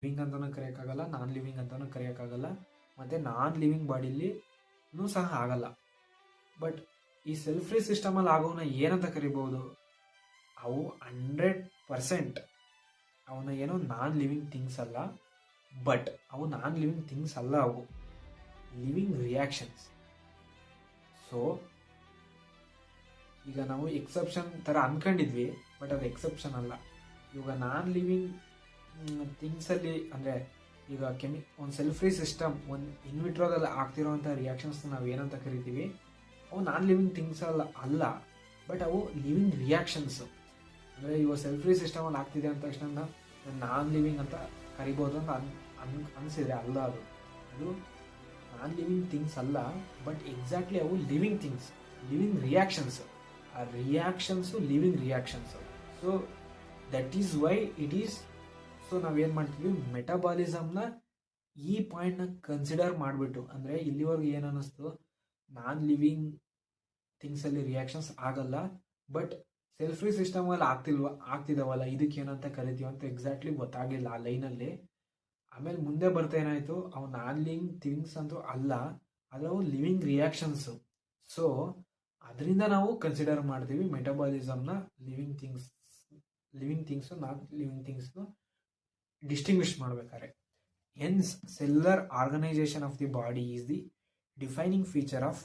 Living ಅಂತಲೂ ಕರೆಯೋಕ್ಕಾಗಲ್ಲ, non living ಅಂತಲೂ ಕರೆಯೋಕ್ಕಾಗಲ್ಲ, ಮತ್ತು ನಾನ್ ಲಿವಿಂಗ್ ಬಾಡಿಲಿನೂ ಸಹ ಆಗಲ್ಲ. ಬಟ್ ಈ ಸೆಲ್ ಫ್ರೀ ಸಿಸ್ಟಮಲ್ಲಿ ಆಗೋವನ್ನ ಏನಂತ ಕರಿಬೋದು? ಅವು 100% ಅವನ್ನ ಏನೋ ನಾನ್ ಲಿವಿಂಗ್ ಥಿಂಗ್ಸ್ ಅಲ್ಲ. ಬಟ್ ಅವು ನಾನ್ ಲಿವಿಂಗ್ ಥಿಂಗ್ಸ್ ಅಲ್ಲ, ಅವು ಲಿವಿಂಗ್ ರಿಯಾಕ್ಷನ್ಸ್. ಸೊ ಈಗ ನಾವು ಎಕ್ಸೆಪ್ಷನ್ ಥರ ಅಂದ್ಕೊಂಡಿದ್ವಿ, ಬಟ್ ಅದು ಎಕ್ಸೆಪ್ಷನ್ ಅಲ್ಲ. ಇವಾಗ ನಾನ್ ಲಿವಿಂಗ್ ಥಿಂಗ್ಸಲ್ಲಿ ಅಂದರೆ ಈಗ ಒಂದು ಸೆಲ್ ಫ್ರೀ ಸಿಸ್ಟಮ್, ಒಂದು ಇನ್ವಿಟ್ರೋದಲ್ಲಿ ಆಗ್ತಿರೋವಂಥ ರಿಯಾಕ್ಷನ್ಸ್ ನಾವು ಏನಂತ ಕರಿತೀವಿ, ಅವು ನಾನ್ ಲಿವಿಂಗ್ ಥಿಂಗ್ಸ್ ಅಲ್ಲ, ಬಟ್ ಅವು ಲಿವಿಂಗ್ ರಿಯಾಕ್ಷನ್ಸು. ಅಂದರೆ ಇವಾಗ ಸೆಲ್ ಫ್ರೀ ಸಿಸ್ಟಮಲ್ಲಿ ಆಗ್ತಿದೆ ಅಂದ ತಕ್ಷಣ ನಾನ್ ಲಿವಿಂಗ್ ಅಂತ ಕರಿಬೋದು ಅಂತ ಅನಿಸಿದ್ರೆ ಅಲ್ಲ. ಅದು ನಾನ್ ಲಿವಿಂಗ್ ಥಿಂಗ್ಸ್ ಅಲ್ಲ, ಬಟ್ ಎಕ್ಸಾಕ್ಟ್ಲಿ ಅವು ಲಿವಿಂಗ್ ಥಿಂಗ್ಸ್, ಲಿವಿಂಗ್ ರಿಯಾಕ್ಷನ್ಸ್. ಆ reactions living reactions. So that is why it is. So ನಾವೇನು ಮಾಡ್ತೀವಿ, ಮೆಟಬಾಲಿಸಮ್ನ ಈ ಪಾಯಿಂಟ್ನ ಕನ್ಸಿಡರ್ ಮಾಡಿಬಿಟ್ಟು, ಅಂದರೆ ಇಲ್ಲಿವರೆಗೂ ಏನು ಅನ್ನಿಸ್ತು, ನಾನ್ ಲಿವಿಂಗ್ ಥಿಂಗ್ಸಲ್ಲಿ ರಿಯಾಕ್ಷನ್ಸ್ ಆಗಲ್ಲ, ಬಟ್ ಸೆಲ್ ಫ್ರೀ ಸಿಸ್ಟಮಲ್ಲಿ ಆಗ್ತಿದಾವಲ್ಲ, ಇದಕ್ಕೆ ಏನಂತ ಕರಿತೀವಿ ಅಂತ ಎಕ್ಸಾಕ್ಟ್ಲಿ ಗೊತ್ತಾಗಲಿಲ್ಲ ಆ ಲೈನಲ್ಲಿ. ಆಮೇಲೆ ಮುಂದೆ ಬರ್ತಾ ಏನಾಯಿತು, ಅವು ನಾನ್ ಲಿವಿಂಗ್ ಥಿಂಗ್ಸ್ ಅಂತೂ ಅಲ್ಲ, ಆದರೆ ಅವು ಲಿವಿಂಗ್ ರಿಯಾಕ್ಷನ್ಸು. ಸೊ ಅದರಿಂದ ನಾವು ಕನ್ಸಿಡರ್ ಮಾಡ್ತೀವಿ ಮೆಟಬಾಲಿಸಮ್ನ ಲಿವಿಂಗ್ ಥಿಂಗ್ಸು ನಾನ್ ಲಿವಿಂಗ್ ಥಿಂಗ್ಸ್ನು ಡಿಸ್ಟಿಂಗ್ವಿಷ್ ಮಾಡ್ಬೇಕಾದ್ರೆ. Hence cellular organisation of the body is the defining feature of